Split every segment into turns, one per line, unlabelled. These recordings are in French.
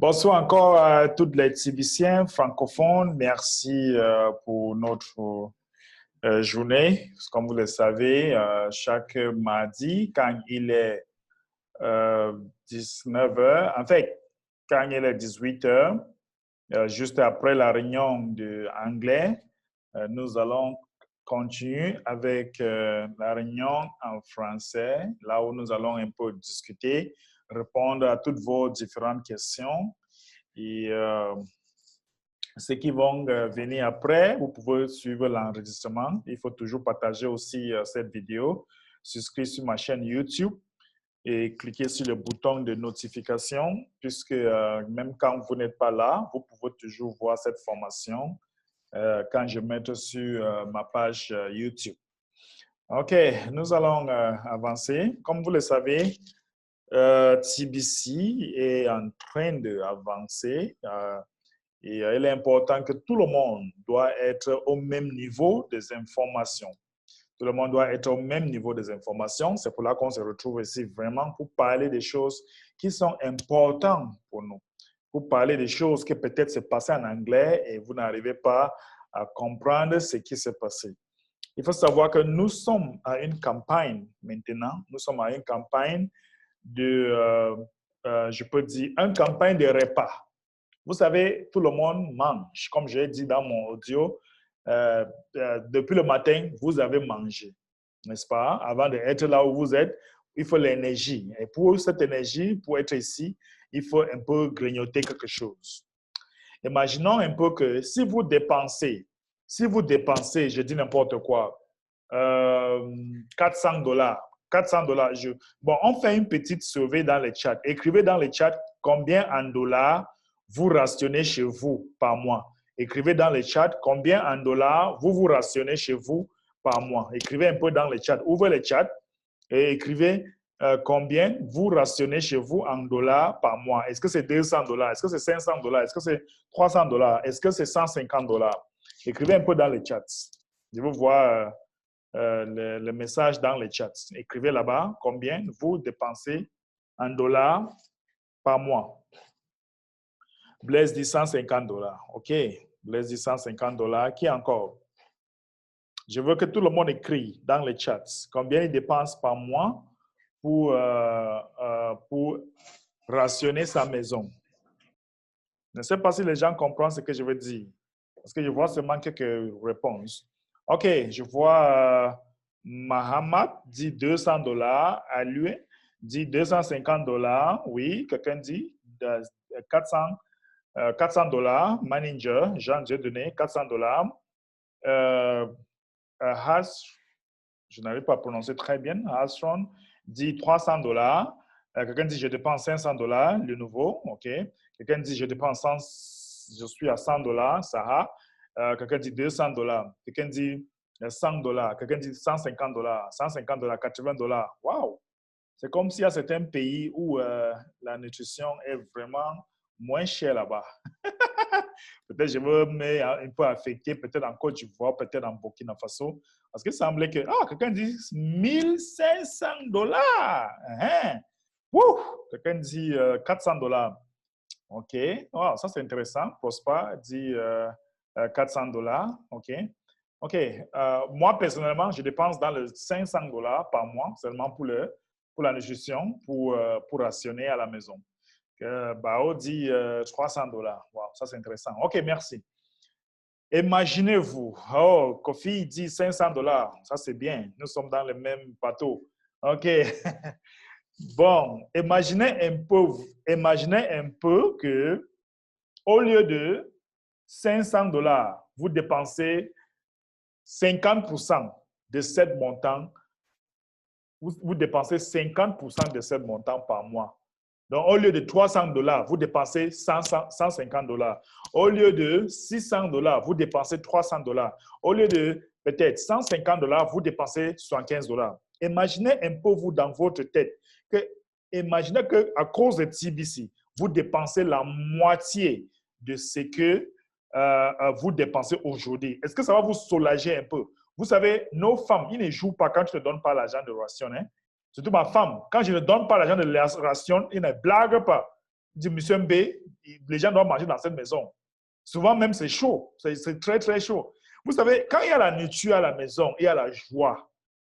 Bonsoir encore à tous les Tibiciens francophones. Merci pour notre journée. Comme vous le savez, chaque mardi, quand il est 19 heures, en fait, quand il est 18 heures, juste après la réunion de anglais, nous allons continuer avec la réunion en français, là où nous allons un peu discuter, répondre à toutes vos différentes questions. Et ceux qui vont venir après, vous pouvez suivre l'enregistrement. Il faut toujours partager aussi cette vidéo, souscrire sur ma chaîne YouTube et cliquer sur le bouton de notification, puisque même quand vous n'êtes pas là, vous pouvez toujours voir cette formation quand je mets sur ma page YouTube. OK, nous allons avancer. Comme vous le savez, TBC est en train d'avancer et il est important que tout le monde doit être au même niveau des informations. Tout le monde doit être au même niveau des informations. C'est pour là qu'on se retrouve ici vraiment pour parler des choses qui sont importantes pour nous. Pour parler des choses qui peut-être se passent en anglais et vous n'arrivez pas à comprendre ce qui s'est passé. Il faut savoir que nous sommes à une campagne maintenant. Nous sommes à une campagne de, je peux dire, une campagne de repas. Vous savez, tout le monde mange. Comme j'ai dit dans mon audio, depuis le matin, vous avez mangé, n'est-ce pas? Avant d'être là où vous êtes, il faut l'énergie. Et pour cette énergie, pour être ici, il faut un peu grignoter quelque chose. Imaginons un peu que si vous dépensez, je dis n'importe quoi, 400 dollars. 400 dollars. Bon, on fait une petite survey dans le chat. Écrivez dans le chat combien en dollars vous rationnez chez vous par mois. Écrivez dans le chat combien en dollars vous rationnez chez vous par mois. Écrivez un peu dans le chat. Ouvrez le chat et écrivez combien vous rationnez chez vous en dollars par mois. Est-ce que c'est 200 dollars? Est-ce que c'est 500 dollars? Est-ce que c'est 300 dollars? Est-ce que c'est 150 dollars? Écrivez un peu dans le chat. Je veux voir le message dans le chat. Écrivez là-bas combien vous dépensez en dollars par mois. Blaise dit 150 dollars. OK. Blaise dit 150 dollars. Qui encore? Je veux que tout le monde écrit dans le chat combien il dépense par mois pour rationner sa maison. Je ne sais pas si les gens comprennent ce que je veux dire. Parce que je vois seulement quelques réponses. OK, je vois Mahamat dit 200 dollars. À lui dit 250 dollars. Oui, quelqu'un dit 400 dollars. Manager, Jean, j'ai donné 400 dollars. Je n'arrive pas à prononcer très bien. Hasron dit 300 dollars. Quelqu'un dit je dépense 500 dollars, le nouveau. OK. Quelqu'un dit je dépense 100, je suis à 100 dollars, Sarah. Quelqu'un dit 200 dollars. Quelqu'un dit 100 dollars. Quelqu'un dit 150 dollars, 150 dollars, 80 dollars. Waouh! C'est comme s'il y a certains pays où la nutrition est vraiment moins chère là-bas. Peut-être je me mets un peu affecté, peut-être en Côte d'Ivoire, peut-être en Burkina Faso. Parce qu'il semblait que, quelqu'un dit 1500 dollars. Quelqu'un dit 400 dollars. OK. Wow, ça, c'est intéressant. Prosper dit 400 dollars. OK. OK. Moi, personnellement, je dépense dans les 500 dollars par mois seulement pour la nutrition, pour rationner à la maison. Bao dit 300 dollars. Wow, ça, c'est intéressant. OK, merci. Imaginez-vous, Kofi dit 500 dollars. Ça, c'est bien. Nous sommes dans le même bateau. OK. Bon, imaginez un peu que au lieu de 500 dollars, vous dépensez 50% de cette montant. Vous dépensez 50% de ce montant par mois. Donc, au lieu de 300 dollars, vous dépensez 150 dollars. Au lieu de 600 dollars, vous dépensez 300 dollars. Au lieu de peut-être 150 dollars, vous dépensez 75 dollars. Imaginez un peu, vous, dans votre tête, imaginez qu'à cause de TBC, vous dépensez la moitié de ce que vous dépensez aujourd'hui. Est-ce que ça va vous soulager un peu? Vous savez, nos femmes, ils ne jouent pas quand je ne donne pas l'argent de ration. Hein? Surtout ma femme, quand je ne donne pas l'argent de la ration, ils ne blaguent pas. du monsieur B, les gens doivent manger dans cette maison. Souvent même, c'est chaud. C'est très, très chaud. Vous savez, quand il y a la nourriture à la maison, il y a la joie.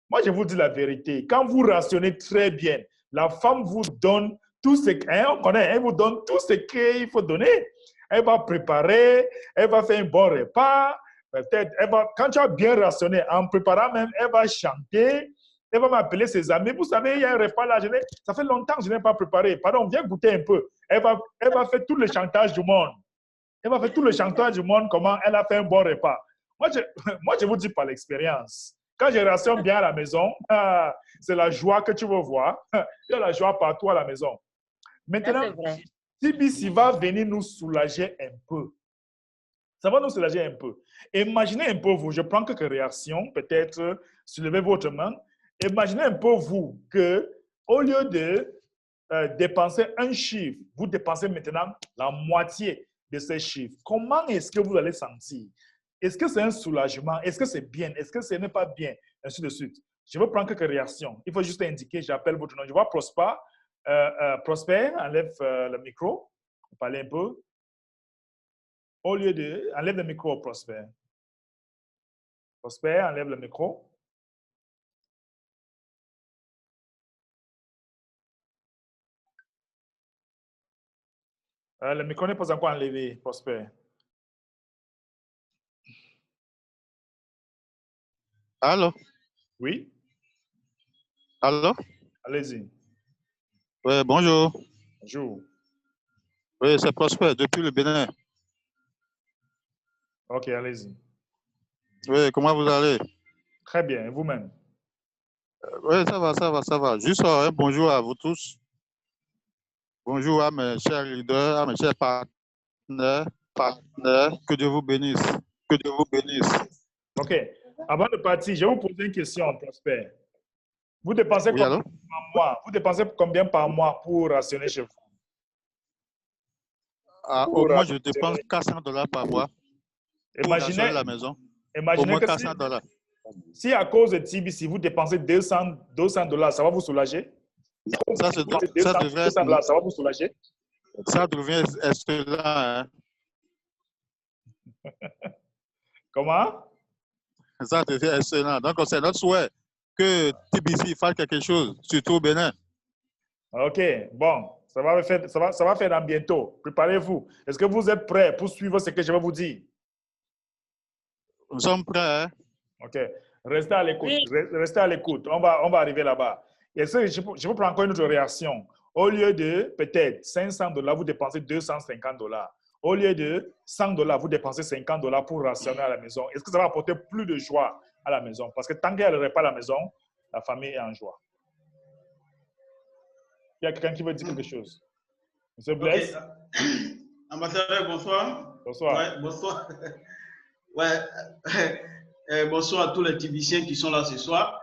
Moi, je vous dis la vérité. Quand vous rationnez très bien, la femme vous donne tout ce qu'on connaît. Elle vous donne tout ce qu'il faut donner. Elle va préparer, elle va faire un bon repas. Peut-être, quand tu as bien rationné, en préparant même, elle va chanter. Elle va m'appeler ses amis. Vous savez, il y a un repas là, ça fait longtemps que je n'ai pas préparé. Pardon, viens goûter un peu. Elle va faire tout le chantage du monde. Elle va faire tout le chantage du monde, comment elle a fait un bon repas. Moi, je vous dis par l'expérience. Quand je rationne bien à la maison, c'est la joie que tu veux voir. Il y a la joie partout à la maison. Maintenant, TBC va venir nous soulager un peu. Ça va nous soulager un peu. Imaginez un peu vous, je prends quelques réactions, peut-être soulevez votre main. Imaginez un peu vous que au lieu de dépenser un chiffre, vous dépensez maintenant la moitié de ces chiffres. Comment est-ce que vous allez sentir? Est-ce que c'est un soulagement? Est-ce que c'est bien? Est-ce que ce n'est pas bien? Ainsi de suite. Je vais prendre quelques réactions. Il faut juste indiquer, j'appelle votre nom. Je vois Prosper. Prosper, enlève le micro. On parler un peu. Au lieu de... Enlève le micro, Prosper. Prosper, enlève le micro. Le micro n'est pas encore enlevé, Prosper.
Allô?
Oui?
Allô?
Allez-y.
Oui, bonjour.
Bonjour.
Oui, c'est Prosper depuis le Bénin.
Ok, allez-y.
Oui, comment vous allez?
Très bien, vous-même?
Oui, ça va, ça va, ça va. Juste un bonjour à vous tous. Bonjour à mes chers leaders, à mes chers partenaires. Que Dieu vous bénisse. Que Dieu vous bénisse.
Ok. Avant de partir, je vais vous poser une question, Prosper. Vous dépensez
Oui,
combien
allô?
par mois? Vous dépensez combien par mois pour rationner chez vous?
Au moins, je dépense $400 par mois pour rationner la maison. Au
Imaginez
moins
que
$400.
si à cause de TBC, vous dépensez $200, ça va vous soulager?
Ça devrait être,
$200, ça va vous soulager?
ça devient excellent. Hein?
Comment?
Ça devient excellent. Donc, c'est notre souhait que TBC fasse quelque chose, surtout au Bénin.
Ok, bon, ça va faire dans bientôt. Préparez-vous. Est-ce que vous êtes prêts pour suivre ce que je vais vous dire?
Nous sommes prêts. Hein?
Ok, restez à l'écoute. Restez à l'écoute. On va arriver là-bas. Et je vous prends encore une autre réaction. Au lieu de peut-être $500, vous dépensez $250. Au lieu de $100, vous dépensez $50 pour rationner à la maison. Est-ce que ça va apporter plus de joie à la maison? Parce que tant qu'il n'y a le repas à la maison, la famille est en joie. Il y a quelqu'un qui veut dire quelque chose? Monsieur Blaise?
Okay. Ambassadeur, bonsoir.
Bonsoir.
Ouais, bonsoir. Ouais. Bonsoir à tous les TBCiens qui sont là ce soir.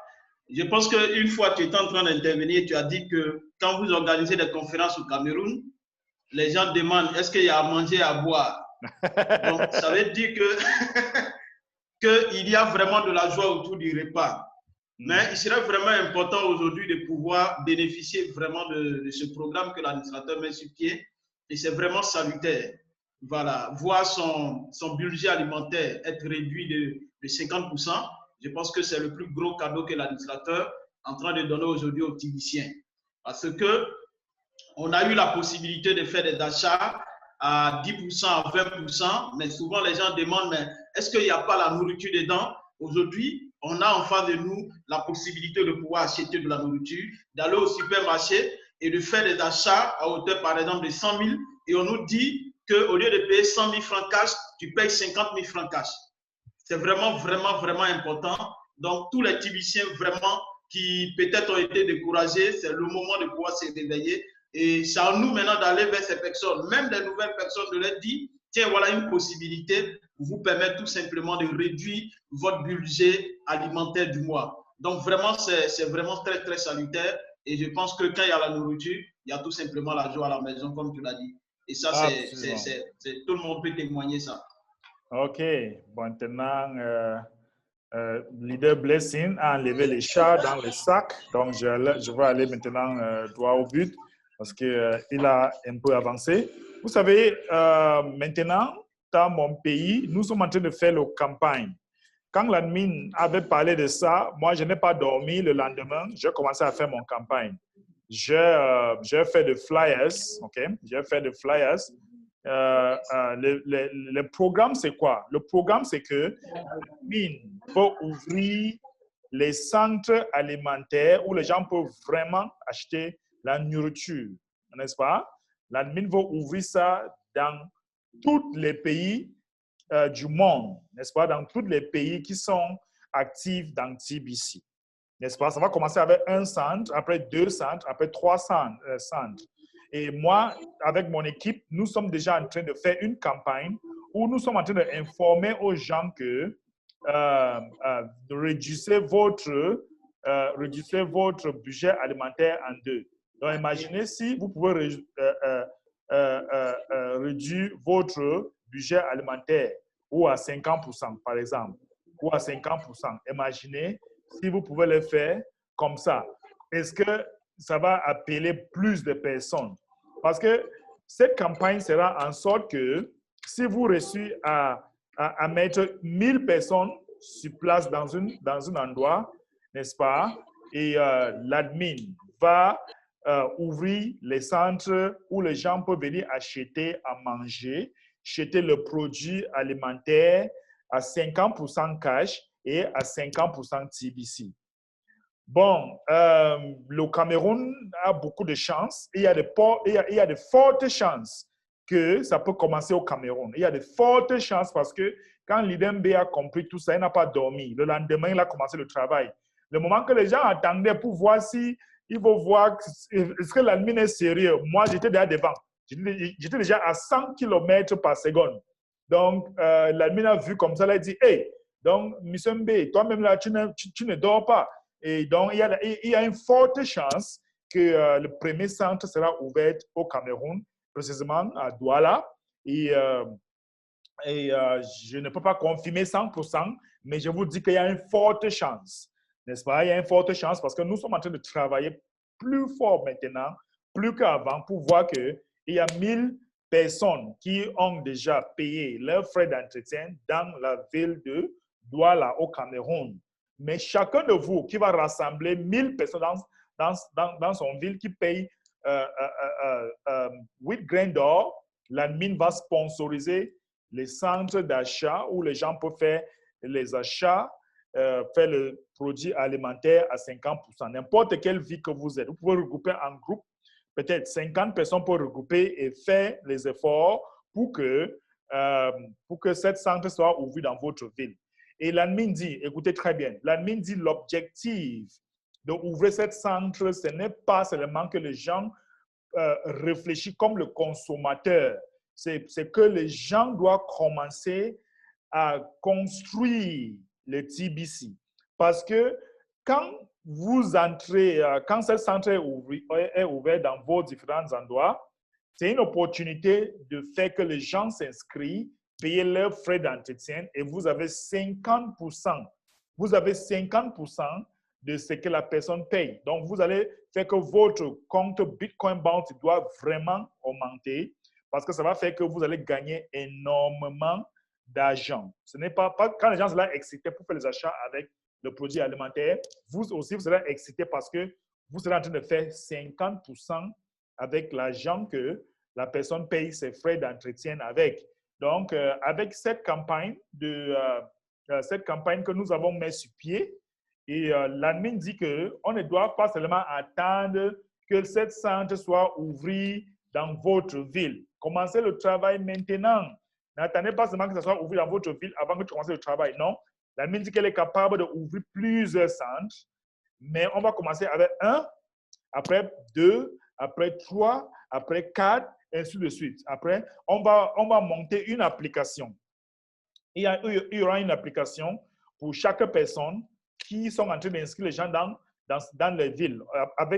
Je pense qu'une fois, tu étais en train d'intervenir, tu as dit que quand vous organisez des conférences au Cameroun, les gens demandent est-ce qu'il y a à manger, à boire. Donc, ça veut dire qu'il y a vraiment de la joie autour du repas. Mais il serait vraiment important aujourd'hui de pouvoir bénéficier vraiment de ce programme que l'administrateur met sur pied. Et c'est vraiment salutaire. Voilà, voir son budget alimentaire être réduit de 50%, je pense que c'est le plus gros cadeau que l'administrateur est en train de donner aujourd'hui aux Tibiciens. Parce que on a eu la possibilité de faire des achats à 10%, à 20%, mais souvent les gens demandent, mais est-ce qu'il n'y a pas la nourriture dedans? Aujourd'hui, on a en face de nous la possibilité de pouvoir acheter de la nourriture, d'aller au supermarché et de faire des achats à hauteur, par exemple, de 100 000. Et on nous dit qu'au lieu de payer 100 000 francs cash, tu payes 50 000 francs cash. C'est vraiment, vraiment, vraiment important. Donc, tous les Tibiciens vraiment qui peut-être ont été découragés, c'est le moment de pouvoir se réveiller. Et c'est à nous maintenant d'aller vers ces personnes, même des nouvelles personnes, de leur dire, tiens, voilà une possibilité pour vous permettre tout simplement de réduire votre budget alimentaire du mois. Donc vraiment, c'est vraiment très, très salutaire. Et je pense que quand il y a la nourriture, il y a tout simplement la joie à la maison, comme tu l'as dit. Et ça, tout le monde peut témoigner ça.
Ok, bon, maintenant, leader Blessing a enlevé les chats dans le sac. Donc, je vais aller maintenant droit au but. parce qu'il a un peu avancé. Vous savez, maintenant, dans mon pays, nous sommes en train de faire la campagne. Quand l'admin avait parlé de ça, moi, je n'ai pas dormi le lendemain. J'ai commencé à faire mon campagne. J'ai fait des flyers, OK? J'ai fait des flyers. Le programme, c'est quoi? Le programme, c'est que l'admin peut ouvrir les centres alimentaires où les gens peuvent vraiment acheter la nourriture, n'est-ce pas? L'admin va ouvrir ça dans tous les pays du monde, n'est-ce pas? Dans tous les pays qui sont actifs dans TBC, n'est-ce pas? Ça va commencer avec un centre, après 2 centres, après 3 centres. Et moi, avec mon équipe, nous sommes déjà en train de faire une campagne où nous sommes en train d'informer aux gens que réduisez votre budget alimentaire en 2. Donc, imaginez si vous pouvez réduire votre budget alimentaire ou à 50%, par exemple, ou à 50%. Imaginez si vous pouvez le faire comme ça. Est-ce que ça va appeler plus de personnes? Parce que cette campagne sera en sorte que si vous réussissez à mettre 1000 personnes sur place dans un endroit, n'est-ce pas? Et l'admin va ouvrir les centres où les gens peuvent venir acheter à manger, acheter le produit alimentaire à 50% cash et à 50% TBC. Bon, le Cameroun a beaucoup de chances. Il y a de fortes chances que ça peut commencer au Cameroun. Il y a de fortes chances parce que quand l'IDMB a compris tout ça, il n'a pas dormi. Le lendemain, il a commencé le travail. Le moment que les gens attendaient pour voir si ils vont voir est-ce que l'admin est sérieux. Moi, j'étais déjà devant. J'étais déjà à 100 km par seconde. Donc, l'admin a vu comme ça, il a dit, hey, donc, M. Mbe, toi-même là, tu ne dors pas. Et donc, il y a une forte chance que le premier centre sera ouvert au Cameroun, précisément à Douala. Et je ne peux pas confirmer 100%, mais je vous dis qu'il y a une forte chance. N'est-ce pas? Il y a une forte chance parce que nous sommes en train de travailler plus fort maintenant, plus qu'avant, pour voir qu'il y a 1000 personnes qui ont déjà payé leurs frais d'entretien dans la ville de Douala, au Cameroun. Mais chacun de vous qui va rassembler 1000 personnes dans son ville qui paye 8 grains d'or, l'admin va sponsoriser les centres d'achat où les gens peuvent faire les achats, faire le produit alimentaire à 50%. N'importe quelle ville que vous êtes, vous pouvez regrouper en groupe, peut-être 50 personnes pour regrouper et faire les efforts pour que cette centre soit ouvert dans votre ville. Et l'admin dit, écoutez très bien, l'admin dit l'objectif d'ouvrir cette centre, ce n'est pas seulement que les gens réfléchissent comme le consommateur, c'est que les gens doivent commencer à construire le TBC. Parce que quand vous entrez, quand ce centre est ouvert dans vos différents endroits, c'est une opportunité de faire que les gens s'inscrivent, payer leurs frais d'entretien et vous avez 50%. Vous avez 50% de ce que la personne paye. Donc, vous allez faire que votre compte Bitcoin Bounty doit vraiment augmenter parce que ça va faire que vous allez gagner énormément d'argent. Ce n'est pas quand les gens sont là excités pour faire les achats avec le produit alimentaire, vous aussi, vous serez excité parce que vous serez en train de faire 50% avec l'argent que la personne paye ses frais d'entretien avec. Donc, avec cette campagne que nous avons mis sur pied, et l'admin dit qu'on ne doit pas seulement attendre que cette centre soit ouvert dans votre ville. Commencez le travail maintenant. N'attendez pas seulement que ça soit ouvert dans votre ville avant que tu commences le travail. Non. L'admin dit qu'elle est capable d'ouvrir plusieurs centres, mais on va commencer avec 1, après 2, après 3, après 4, et ainsi de suite. Après, on va monter une application. Il y aura une application pour chaque personne qui sont en train d'inscrire les gens dans les villes.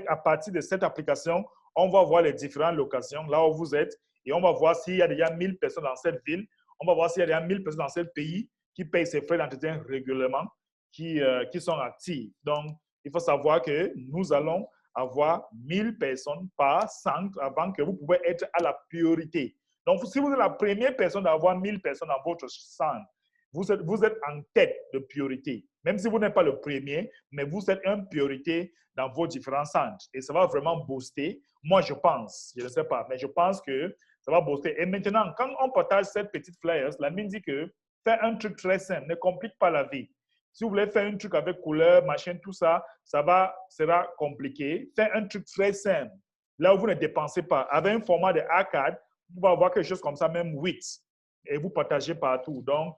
À partir de cette application, on va voir les différentes locations, là où vous êtes, et on va voir s'il y a déjà 1000 personnes dans cette ville. On va voir s'il y a déjà 1000 personnes dans ce pays qui payent ces frais d'entretien régulièrement, qui sont actifs. Donc, il faut savoir que nous allons avoir 1000 personnes par centre avant que vous pouvez être à la priorité. Donc, si vous êtes la première personne d'avoir 1000 personnes dans votre centre, vous êtes en tête de priorité. Même si vous n'êtes pas le premier, mais vous êtes une priorité dans vos différents centres. Et ça va vraiment booster. Moi, je pense, je ne sais pas, mais je pense que ça va booster. Et maintenant, quand on partage cette petite flyers, la mine dit que faire un truc très simple, ne complique pas la vie. Si vous voulez faire un truc avec couleur, machin, tout ça, sera compliqué. Faites un truc très simple. Là où vous ne dépensez pas. Avec un format de A4, vous pouvez avoir quelque chose comme ça, même 8. Et vous partagez partout. Donc,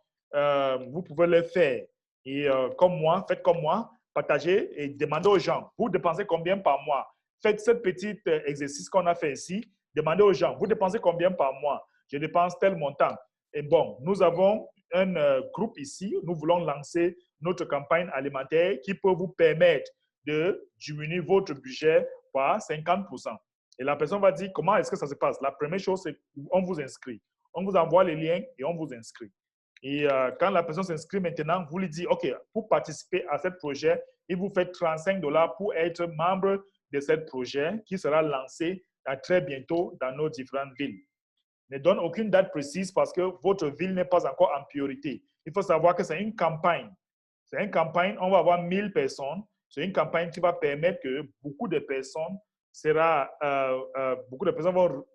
vous pouvez le faire. Et comme moi, faites comme moi, partagez et demandez aux gens, vous dépensez combien par mois? Faites ce petit exercice qu'on a fait ici. Demandez aux gens, vous dépensez combien par mois? Je dépense tel montant. Et bon, nous avons un groupe ici. Nous voulons lancer notre campagne alimentaire qui peut vous permettre de diminuer votre budget par 50%. Et la personne va dire, comment est-ce que ça se passe? La première chose, c'est qu'on vous inscrit. On vous envoie les liens et on vous inscrit. Et quand la personne s'inscrit maintenant, vous lui dites, OK, pour participer à ce projet, il vous fait 35 $ pour être membre de ce projet qui sera lancé très bientôt dans nos différentes villes. Ne donne aucune date précise parce que votre ville n'est pas encore en priorité. Il faut savoir que c'est une campagne. C'est une campagne, on va avoir 1000 personnes. C'est une campagne qui va permettre que beaucoup de personnes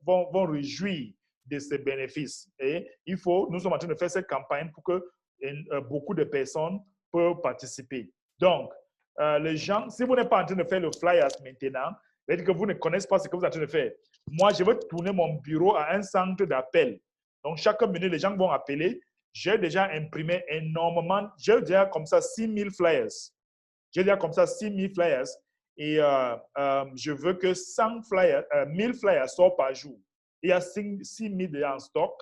vont réjouir de ces bénéfices. Et nous sommes en train de faire cette campagne pour que beaucoup de personnes peuvent participer. Donc, les gens, si vous n'êtes pas en train de faire le flyers maintenant, c'est-à-dire que vous ne connaissez pas ce que vous êtes en train de faire. Moi, je vais tourner mon bureau à un centre d'appel. Donc, chaque minute, les gens vont appeler. J'ai déjà imprimé énormément. J'ai déjà comme ça 6000 flyers. J'ai déjà comme ça 6000 flyers. Et je veux que 1000 flyers sortent par jour. Il y a 6000 déjà en stock.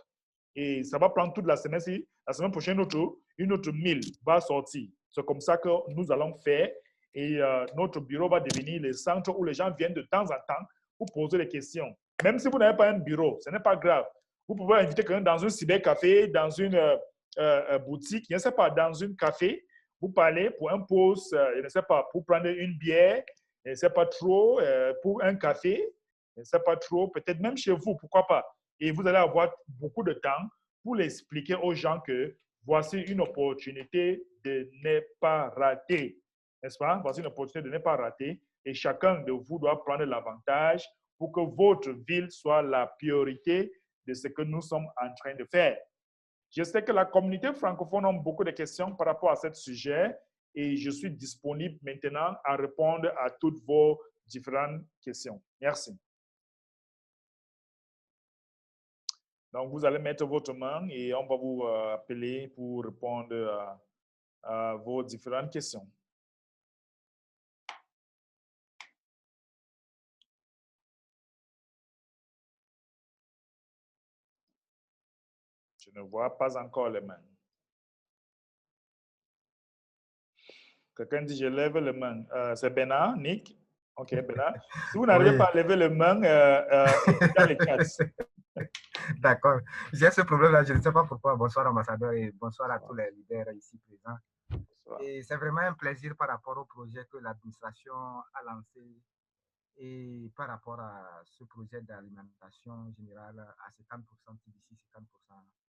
Et ça va prendre toute la semaine. La semaine prochaine, une autre 1000 va sortir. C'est comme ça que nous allons faire. Et notre bureau va devenir le centre où les gens viennent de temps en temps pour poser des questions. Même si vous n'avez pas un bureau, ce n'est pas grave. Vous pouvez inviter quelqu'un dans un cybercafé, dans une boutique, je ne sais pas, dans un café. Vous parlez pour un poste, je ne sais pas, pour prendre une bière, je ne sais pas trop, pour un café, je ne sais pas trop, peut-être même chez vous, pourquoi pas. Et vous allez avoir beaucoup de temps pour l'expliquer aux gens que voici une opportunité de ne pas rater. N'est-ce pas? Voici une opportunité de ne pas rater. Et chacun de vous doit prendre l'avantage pour que votre ville soit la priorité de ce que nous sommes en train de faire. Je sais que la communauté francophone a beaucoup de questions par rapport à ce sujet et je suis disponible maintenant à répondre à toutes vos différentes questions. Merci. Donc, vous allez mettre votre main et on va vous appeler pour répondre à vos différentes questions. Je ne vois pas encore les mains. Quelqu'un dit, je lève les mains. C'est Bernard, Nick? OK, Bernard. Si vous n'arrivez pas à lever les mains, dans les chats.
D'accord. J'ai ce problème-là, je ne sais pas pourquoi. Bonsoir, ambassadeur, et bonsoir à tous les leaders ici présents. Bonsoir. Et c'est vraiment un plaisir par rapport au projet que l'administration a lancé et par rapport à ce projet d'alimentation générale à 50% TBC, 50%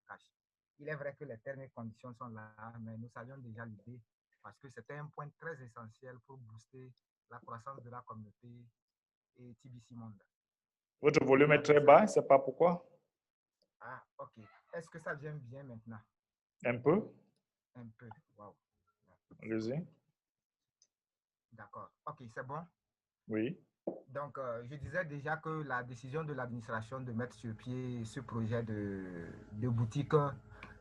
cash. Il est vrai que les termes et conditions sont là, mais nous savions déjà l'idée parce que c'était un point très essentiel pour booster la croissance de la communauté et TBC Monde.
Votre volume est très bas, je ne sais pas pourquoi.
Ah, ok. Est-ce que ça vient bien maintenant?
Un peu.
Un peu, wow.
Allez-y.
D'accord. Ok, c'est bon?
Oui.
Donc, je disais déjà que la décision de l'administration de mettre sur pied ce projet de boutique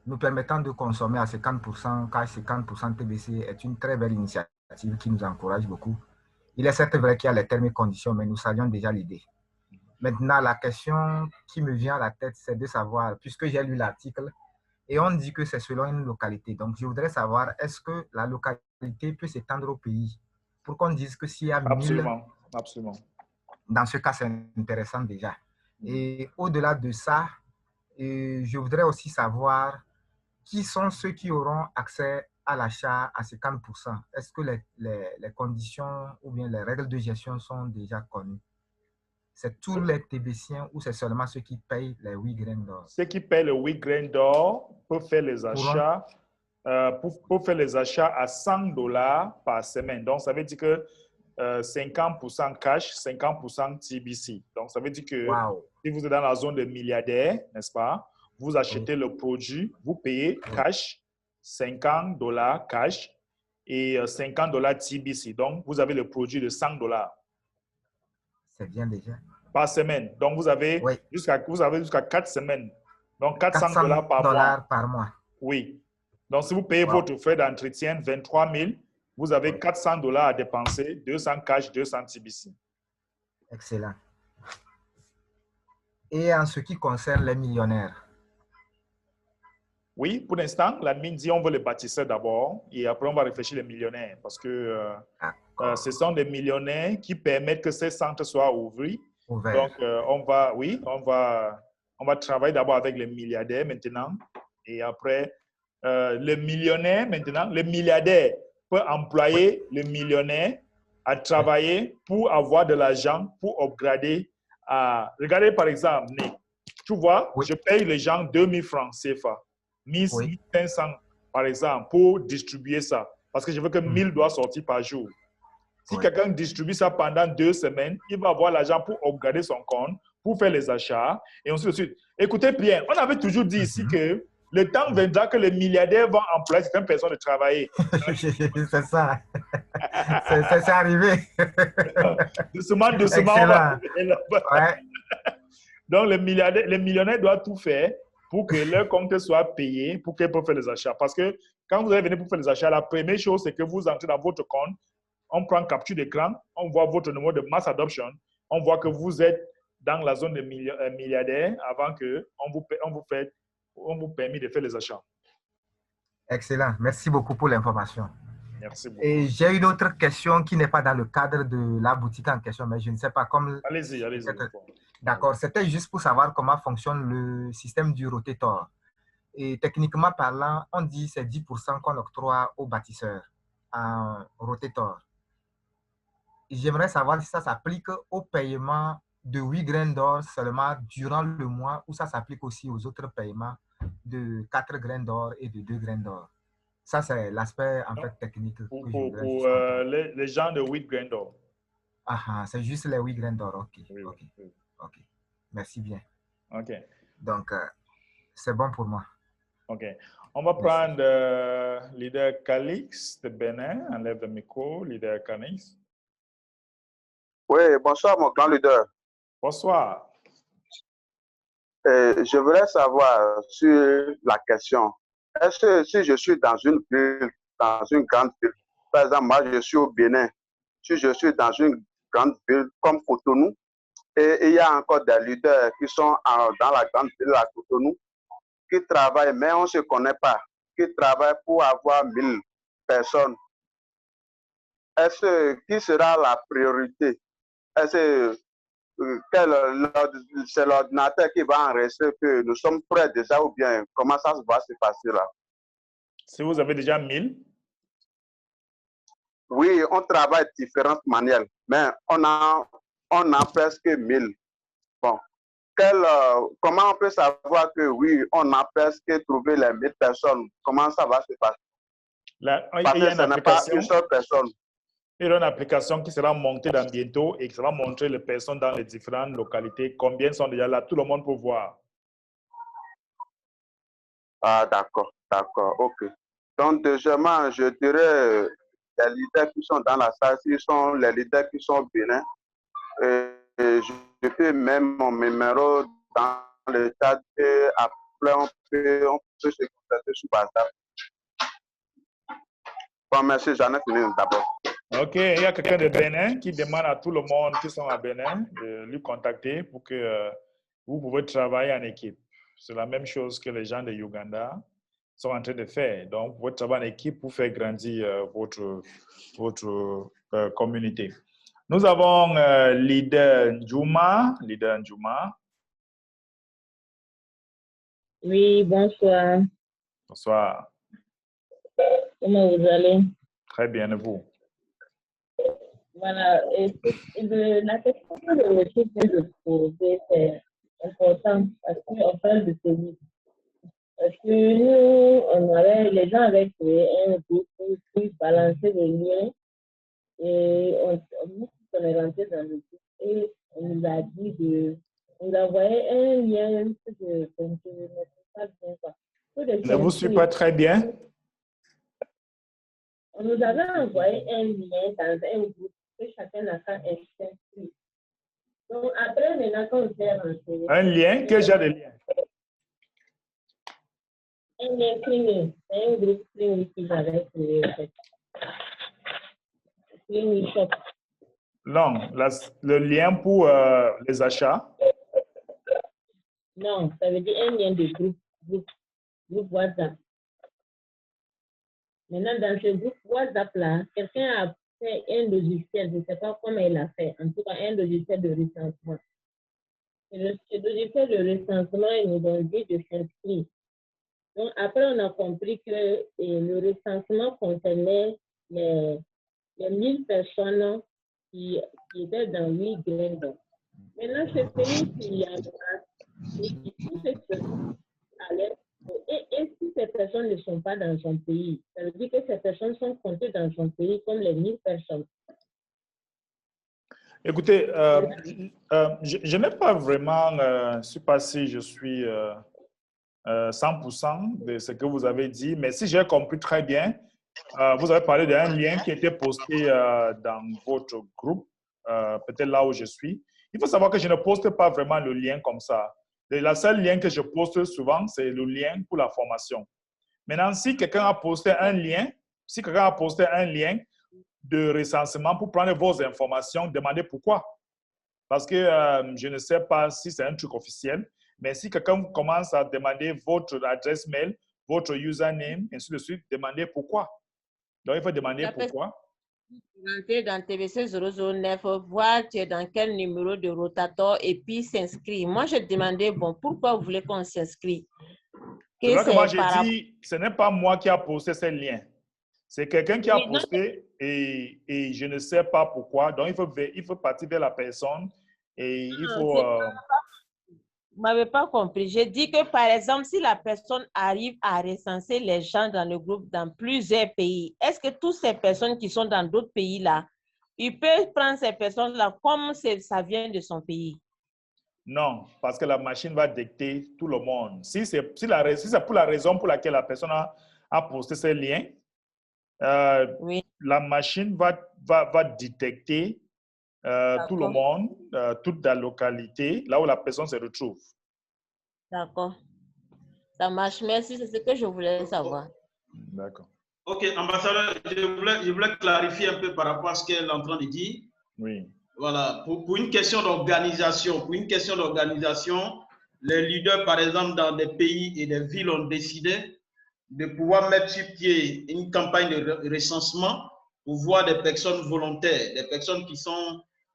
nous permettant de consommer à 50% cash, 50% TBC est une très belle initiative qui nous encourage beaucoup. Il est certes vrai qu'il y a les termes et conditions, mais nous savions déjà l'idée. Maintenant, la question qui me vient à la tête, c'est de savoir, puisque j'ai lu l'article, et on dit que c'est selon une localité. Donc, je voudrais savoir, est-ce que la localité peut s'étendre au pays? Pour qu'on dise que s'il y a 1000...
Absolument, absolument.
Dans ce cas, c'est intéressant déjà. Et au-delà de ça, je voudrais aussi savoir qui sont ceux qui auront accès à l'achat à 50%, est-ce que les conditions ou bien les règles de gestion sont déjà connues? C'est tous les TBCiens ou c'est seulement ceux qui payent les 8 graines d'or?
Ceux qui payent le 8 graines d'or peuvent faire les achats, pour faire les achats à $100 par semaine. Donc, ça veut dire que 50% cash, 50% TBC. Donc, ça veut dire que
Wow.
si vous êtes dans la zone de milliardaires, n'est-ce pas, vous achetez le produit, vous payez cash, $50 cash et $50 TBC. Donc, vous avez le produit de $100
C'est bien déjà.
par semaine. Donc, vous avez jusqu'à 4 semaines. Donc, $400 par mois.
Par mois.
Oui. Donc, si vous payez votre frais d'entretien 23 000, vous avez $400 à dépenser, 200 cash, 200 TBC.
Excellent. Et en ce qui concerne les millionnaires?
Oui, pour l'instant, l'admin dit on veut les bâtisseurs d'abord et après on va réfléchir les millionnaires parce que ce sont des millionnaires qui permettent que ces centres soient ouverts. Donc, on va travailler d'abord avec les milliardaires maintenant et après, les millionnaires maintenant, les milliardaires peuvent employer les millionnaires à travailler pour avoir de l'argent, pour upgrader. Regardez par exemple, tu vois, je paye les gens 2000 francs CFA. 1500 par exemple pour distribuer ça parce que je veux que 1000 doit sortir par jour. Si quelqu'un distribue ça pendant 2 semaines, il va avoir l'argent pour upgrader son compte, pour faire les achats et ainsi de suite. Écoutez bien, on avait toujours dit ici que le temps viendra que les milliardaires vont employer certaines personnes de travailler.
C'est ça. C'est arrivé.
Doucement, on va arriver là-bas. Donc, les millionnaires doivent tout faire pour que leur compte soit payé, pour qu'ils puissent faire les achats. Parce que quand vous allez venir pour faire les achats, la première chose, c'est que vous entrez dans votre compte, on prend capture d'écran, on voit votre numéro de mass adoption, on voit que vous êtes dans la zone de milliardaires avant qu'on vous permette de faire les achats.
Excellent. Merci beaucoup pour l'information.
Merci beaucoup.
Et j'ai une autre question qui n'est pas dans le cadre de la boutique en question, mais je ne sais pas comme...
Allez-y.
D'accord. C'était juste pour savoir comment fonctionne le système du rotator. Et techniquement parlant, on dit que c'est 10% qu'on octroie aux bâtisseurs en rotator. J'aimerais savoir si ça s'applique au paiement de 8 graines d'or seulement durant le mois ou ça s'applique aussi aux autres paiements de 4 graines d'or et de 2 graines d'or. Ça, c'est l'aspect en fait technique.
Pour les gens de 8 graines d'or.
C'est juste les 8 graines d'or. OK.
Oui.
OK. Merci bien.
OK.
Donc, c'est bon pour moi.
OK. On va prendre leader Calix de Bénin. Enlève le micro, leader Calix.
Oui, bonsoir mon grand leader.
Bonsoir.
Je voudrais savoir sur la question. Est-ce que si je suis dans une ville, dans une grande ville, par exemple, moi je suis au Bénin, si je suis dans une grande ville comme Cotonou, et il y a encore des leaders qui sont dans la grande ville à Cotonou, qui travaillent, mais on ne se connaît pas, qui travaillent pour avoir 1000 personnes. Qui sera la priorité? Est-ce que c'est l'ordinateur qui va enregistrer que nous sommes prêts déjà ou bien comment ça va se passer là?
Si vous avez déjà 1000?
Oui, on travaille de différentes manières, mais on a presque 1000. Bon, comment on peut savoir que oui, on a presque trouvé les 1000 personnes? Comment ça va se passer? Parce que ce n'est pas une seule personne.
Il y a une application qui sera montée dans bientôt et qui sera montrer les personnes dans les différentes localités. Combien sont déjà là? Tout le monde peut voir.
D'accord, ok. Donc, deuxièmement, je dirais les leaders qui sont dans la salle, ils sont les leaders qui sont au Bénin. Je peux même mon numéro dans le chat et après on peut se contacter sur WhatsApp. Bon, merci, j'en ai fini d'abord.
OK, il y a quelqu'un de Bénin qui demande à tout le monde qui sont à Bénin de lui contacter pour que vous pouvez travailler en équipe. C'est la même chose que les gens de Uganda sont en train de faire. Donc, vous pouvez travailler en équipe pour faire grandir votre communauté. Nous avons leader Njuma.
Oui, bonsoir.
Bonsoir.
Comment vous allez?
Très bien, et vous?
Voilà. La question que je viens de poser, c'est important parce qu'on parle de celui. Parce que nous, les gens avaient créé un groupe pour balancer les liens et on est rentré dans le groupe et on nous a dit on nous a envoyé un lien que je ne sais pas bien quoi.
Je ne vous suis pas très bien.
On nous avait envoyé un lien dans un groupe que chacun n'a qu'à inscrire. Donc après, maintenant, quand on s'est rentré.
Un lien? Quel genre de lien?
Un lien Clean. C'est un groupe Clean que j'avais créé en fait. Clean Shop.
Non, le lien pour les achats.
Non, ça veut dire un lien de groupe WhatsApp. Maintenant, dans ce groupe WhatsApp-là, quelqu'un a fait un logiciel, je ne sais pas comment il a fait, en tout cas un logiciel de recensement. Et le logiciel de recensement, ils nous ont dit de s'inscrire. Donc, après, on a compris que le recensement concernait les 1000 personnes qui étaient dans 8 graines. Maintenant, c'est celui qui a et tous ces personnes allaient. Et si ces personnes ne sont pas dans son pays, ça veut dire que ces personnes sont comptées dans son pays comme les 1000 personnes.
Écoutez, je n'ai pas vraiment, je ne sais pas si je suis 100% de ce que vous avez dit, mais si j'ai compris très bien, vous avez parlé d'un lien qui était posté dans votre groupe, peut-être là où je suis. Il faut savoir que je ne poste pas vraiment le lien comme ça. La seule lien que je poste souvent, c'est le lien pour la formation. Maintenant, si quelqu'un a posté un lien, de recensement pour prendre vos informations, demandez pourquoi. Parce que je ne sais pas si c'est un truc officiel, mais si quelqu'un commence à demander votre adresse mail, votre username, ainsi de suite, demandez pourquoi. Donc, il faut demander pourquoi.
Rentrer dans TBC 009, voir tu es dans quel numéro de rotator et puis s'inscrire. Moi, je demandais, bon, pourquoi vous voulez qu'on s'inscrit?
C'est vrai que moi, j'ai dit, ce n'est pas moi qui a posté ce lien. C'est quelqu'un qui a posté et je ne sais pas pourquoi. Donc, il faut partir vers la personne et il faut...
Vous ne m'avez pas compris. J'ai dit que, par exemple, si la personne arrive à recenser les gens dans le groupe dans plusieurs pays, est-ce que toutes ces personnes qui sont dans d'autres pays-là, il peut prendre ces personnes-là comme ça vient de son pays?
Non, parce que la machine va dicter tout le monde. Si c'est pour la raison pour laquelle la personne a posté ce lien,
oui.
La machine va détecter tout le monde, toute la localité, là où la personne se retrouve.
D'accord. Ça marche. Merci, c'est ce que je voulais savoir.
D'accord.
Ok, ambassadeur, je voulais clarifier un peu par rapport à ce qu'elle est en train de dire.
Oui.
Voilà, pour une question d'organisation, les leaders, par exemple, dans des pays et des villes ont décidé de pouvoir mettre sur pied une campagne de recensement pour voir des personnes volontaires, des personnes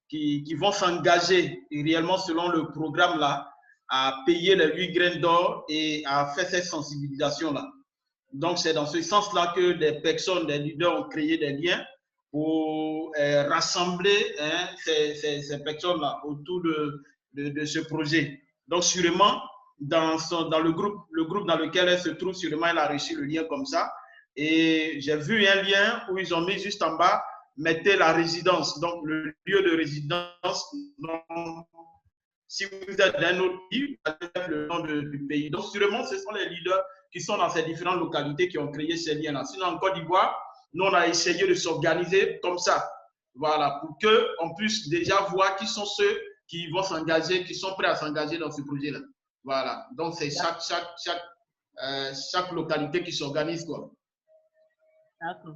qui vont s'engager réellement selon le programme là, à payer les 8 graines d'or et à faire cette sensibilisation-là. Donc, c'est dans ce sens-là que des personnes, des leaders ont créé des liens pour rassembler ces personnes-là autour de ce projet. Donc, sûrement, dans le groupe dans lequel elle se trouve, sûrement, elle a reçu le lien comme ça. Et j'ai vu un lien où ils ont mis juste en bas, mettez la résidence, donc le lieu de résidence. Donc, si vous êtes d'un autre pays, vous avez le nom du pays. Donc, sûrement, ce sont les leaders qui sont dans ces différentes localités qui ont créé ces liens-là. Sinon, en Côte d'Ivoire, nous, on a essayé de s'organiser comme ça. Voilà, pour qu'on puisse déjà voir qui sont ceux qui vont s'engager, qui sont prêts à s'engager dans ce projet-là. Voilà, donc c'est chaque localité qui s'organise, quoi.
D'accord.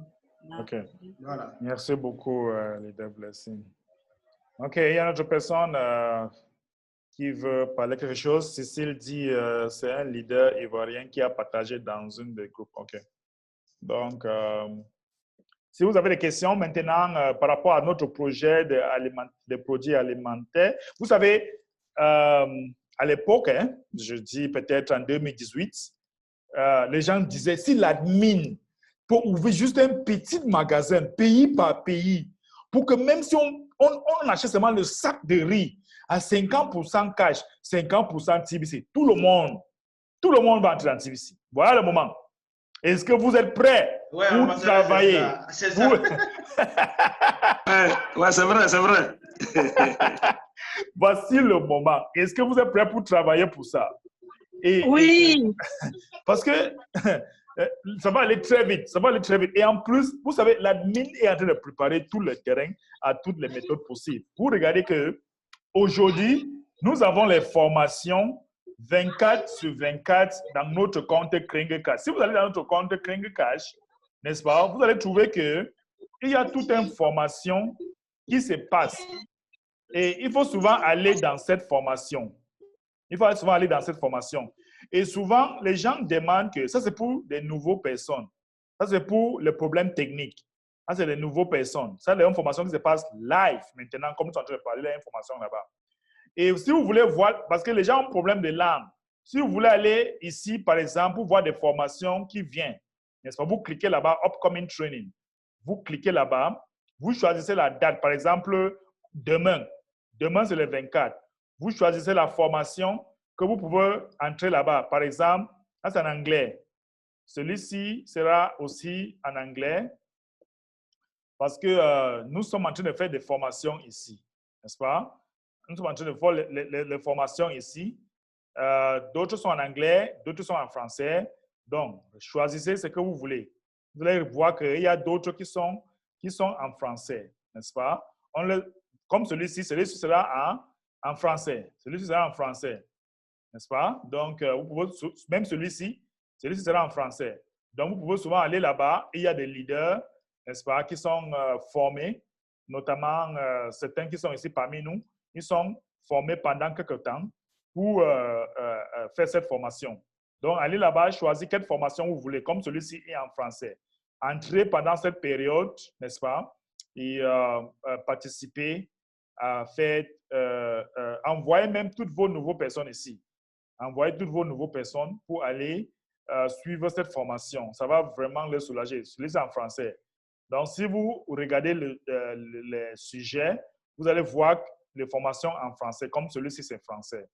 OK.
Voilà.
Merci beaucoup, Leader Blessing. OK, il y a une autre personne qui veut parler quelque chose. Cécile dit c'est un leader ivoirien qui a partagé dans une des groupes. OK. Donc, si vous avez des questions maintenant par rapport à notre projet de produits alimentaires, vous savez, à l'époque, hein, je dis peut-être en 2018, les gens disaient si l'admin pour ouvrir juste un petit magasin, pays par pays, pour que même si on achète seulement le sac de riz à 50% cash, 50% TBC, tout le monde va entrer dans TBC. Voilà le moment. Est-ce que vous êtes prêts pour travailler?
C'est ça.
Ouais, c'est vrai, c'est vrai.
Voici le moment. Est-ce que vous êtes prêts pour travailler pour ça?
Oui.
Parce que ça va aller très vite. Ça va aller très vite. Et en plus, vous savez, l'admin est en train de préparer tout le terrain à toutes les méthodes possibles. Vous regardez que aujourd'hui, nous avons les formations 24 sur 24 dans notre compte Kringle Cash. Si vous allez dans notre compte Kringle Cash, n'est-ce pas, vous allez trouver qu'il y a toute une formation qui se passe. Et il faut souvent aller dans cette formation. Il faut souvent aller dans cette formation. Et souvent, les gens demandent que ça, c'est pour des nouvelles personnes. Ça, c'est pour les problèmes techniques. Ça, c'est les nouvelles personnes. Ça, c'est une formation qui se passe live maintenant, comme nous sommes en train de parler, il y a une formation là-bas. Et si vous voulez voir, parce que les gens ont un problème de langue, si vous voulez aller ici, par exemple, pour voir des formations qui viennent, n'est-ce pas, vous cliquez là-bas, Upcoming Training. Vous cliquez là-bas, vous choisissez la date, par exemple, demain. Demain, c'est le 24. Vous choisissez la formation que vous pouvez entrer là-bas. Par exemple, ça, c'est en anglais. Celui-ci sera aussi en anglais parce que nous sommes en train de faire des formations ici, n'est-ce pas? Nous sommes en train de faire les formations ici. D'autres sont en anglais, d'autres sont en français. Donc, choisissez ce que vous voulez. Vous allez voir qu'il y a d'autres qui sont en français, n'est-ce pas? Comme celui-ci sera en français. Celui-ci sera en français, n'est-ce pas? Donc, vous pouvez, même celui-ci sera en français. Donc, vous pouvez souvent aller là-bas et il y a des leaders, n'est-ce pas, qui sont formés, notamment certains qui sont ici parmi nous. Ils sont formés pendant quelques temps pour faire cette formation. Donc, allez là-bas, choisissez quelle formation vous voulez, comme celui-ci est en français. Entrez pendant cette période, n'est-ce pas, et participez à faire, envoyez même toutes vos nouvelles personnes ici. Envoyez toutes vos nouvelles personnes pour aller suivre cette formation. Ça va vraiment les soulager. Celui-ci en français. Donc, si vous regardez les sujets, vous allez voir les formations en français, comme celui-ci, c'est français.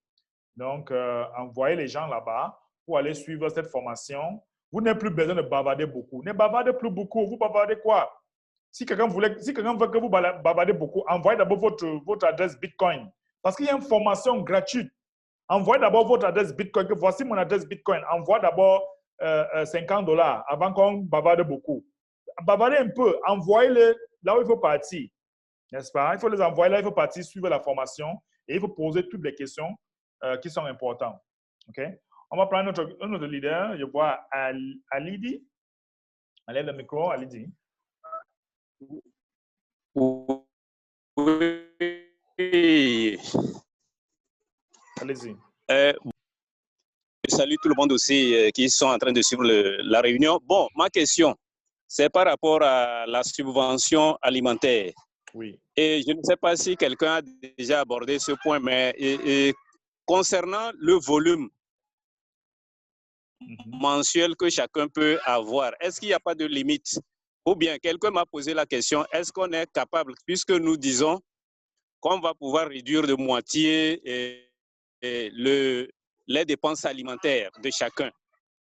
Donc, envoyez les gens là-bas pour aller suivre cette formation. Vous n'avez plus besoin de bavarder beaucoup. Ne bavardez plus beaucoup. Vous bavardez quoi? Si quelqu'un veut que vous bavardez beaucoup, envoyez d'abord votre adresse Bitcoin. Parce qu'il y a une formation gratuite. Envoyez d'abord votre adresse Bitcoin. Voici mon adresse Bitcoin. Envoyez d'abord $50 avant qu'on bavarde beaucoup. Bavardez un peu. Envoyez-le là où il faut partir. N'est-ce pas? Il faut les envoyer là, il faut partir, suivre la formation et il faut poser toutes les questions qui sont importantes. OK? On va prendre notre leader. Je vois Alidi. Enlève le micro, Alidi.
Oui.
Allez-y.
Je salue tout le monde aussi qui sont en train de suivre la réunion. Bon, ma question, c'est par rapport à la subvention alimentaire.
Oui.
Et je ne sais pas si quelqu'un a déjà abordé ce point, mais concernant le volume mensuel que chacun peut avoir, est-ce qu'il n'y a pas de limite? Ou bien quelqu'un m'a posé la question, est-ce qu'on est capable, puisque nous disons qu'on va pouvoir réduire de moitié les dépenses alimentaires de chacun.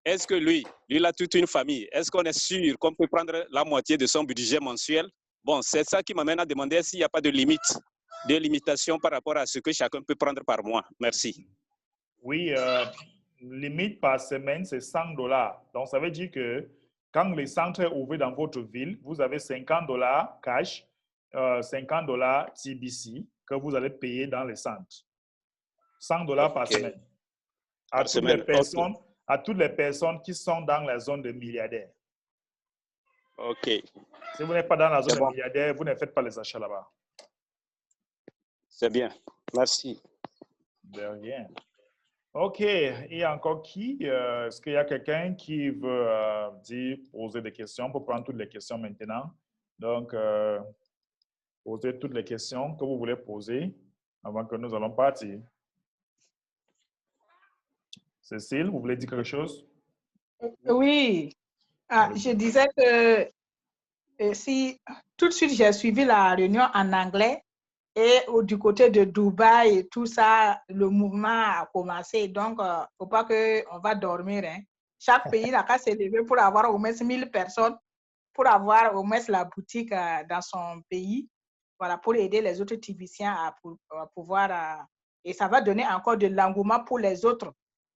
Est-ce que lui, il a toute une famille. Est-ce qu'on est sûr qu'on peut prendre la moitié de son budget mensuel? Bon, c'est ça qui m'amène à demander s'il n'y a pas de limite, de limitation par rapport à ce que chacun peut prendre par mois. Merci.
Oui, limite par semaine, c'est $100. Donc, ça veut dire que quand les centres sont ouverts dans votre ville, vous avez $50 cash, $50 TBC que vous allez payer dans les centres. $100 par semaine. À toutes les personnes qui sont dans la zone de milliardaires.
OK.
Si vous n'êtes pas dans la zone de milliardaires, vous ne faites pas les achats là-bas.
C'est bien. Merci.
De rien. OK. Il y a encore qui? Est-ce qu'il y a quelqu'un qui veut poser des questions? On peut prendre toutes les questions maintenant. Donc, posez toutes les questions que vous voulez poser avant que nous allons partir. Cécile, vous voulez dire quelque chose?
Oui.
Je disais que si tout de suite j'ai suivi la réunion en anglais et du côté de Dubaï et tout ça, le mouvement a commencé. Donc, il ne faut pas qu'on va dormir. Hein. Chaque pays n'a qu'à s'élever pour avoir au moins 1000 personnes, pour avoir au moins la boutique dans son pays, voilà, pour aider les autres Tibiciens à pouvoir... et ça va donner encore de l'engouement pour les autres.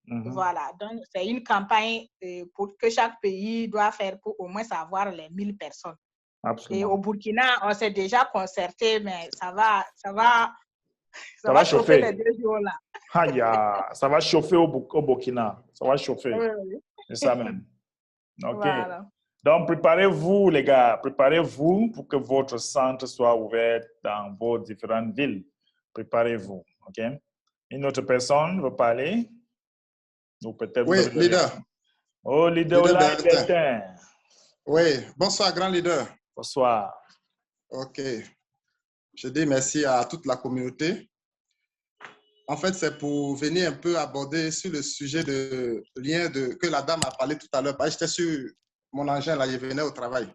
Voilà, donc c'est une campagne pour que chaque pays doit faire pour au moins avoir les 1000 personnes.
Absolument.
Et au Burkina, on s'est déjà concerté, mais ça va chauffer les 2 jours là.
Aïe, ça va chauffer au Burkina. Ça va chauffer.
Oui.
C'est ça même. OK.
Voilà.
Donc, préparez-vous, les gars. Préparez-vous pour que votre centre soit ouvert dans vos différentes villes. Préparez-vous. OK? Une autre personne veut parler? Ou peut-être
oui, leader.
Oh, leader Bertin.
Oui, bonsoir, grand leader.
Bonsoir.
OK. Je dis merci à toute la communauté. En fait, c'est pour venir un peu aborder sur le sujet de lien que la dame a parlé tout à l'heure. J'étais sur mon engin, là, je venais au travail.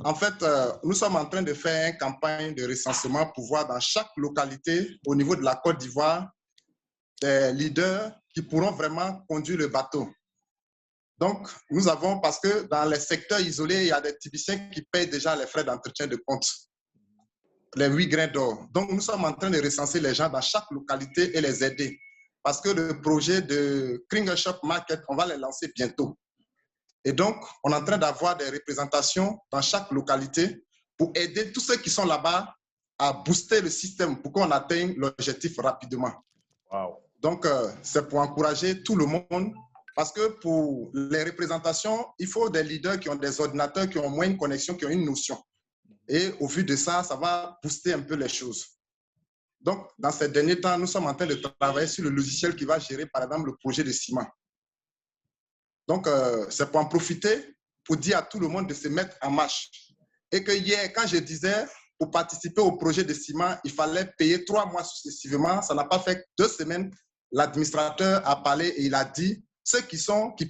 En fait, nous sommes en train de faire une campagne de recensement pour voir dans chaque localité, au niveau de la Côte d'Ivoire, des leaders qui pourront vraiment conduire le bateau. Donc, nous avons, parce que dans les secteurs isolés, il y a des Tibiciens qui payent déjà les frais d'entretien de compte, les 8 grains d'or. Donc, nous sommes en train de recenser les gens dans chaque localité et les aider. Parce que le projet de Kringle Shop Market, on va les lancer bientôt. Et donc, on est en train d'avoir des représentations dans chaque localité pour aider tous ceux qui sont là-bas à booster le système pour qu'on atteigne l'objectif rapidement.
Wow.
Donc, c'est pour encourager tout le monde. Parce que pour les représentations, il faut des leaders qui ont des ordinateurs, qui ont moins une connexion, qui ont une notion. Et au vu de ça, ça va booster un peu les choses. Donc, dans ces derniers temps, nous sommes en train de travailler sur le logiciel qui va gérer, par exemple, le projet de ciment. Donc, c'est pour en profiter, pour dire à tout le monde de se mettre en marche. Et que hier, quand je disais, pour participer au projet de ciment, il fallait payer 3 mois successivement, ça n'a pas fait 2 semaines. L'administrateur a parlé et il a dit, ceux qui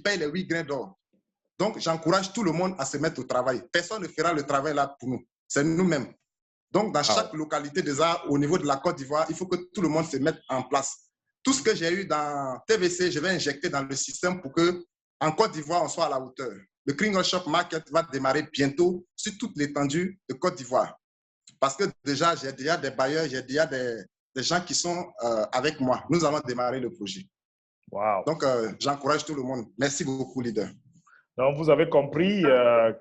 payent les 8 grains d'or. Donc, j'encourage tout le monde à se mettre au travail. Personne ne fera le travail là pour nous. C'est nous-mêmes. Donc, dans chaque localité déjà, au niveau de la Côte d'Ivoire, il faut que tout le monde se mette en place. Tout ce que j'ai eu dans TVC, je vais injecter dans le système pour qu'en Côte d'Ivoire, on soit à la hauteur. Le Kringle Shop Market va démarrer bientôt sur toute l'étendue de Côte d'Ivoire. Parce que déjà, j'ai déjà des bailleurs, j'ai déjà des gens qui sont avec moi. Nous allons démarrer le projet.
Wow.
Donc, j'encourage tout le monde. Merci beaucoup, leader.
Donc, vous avez compris,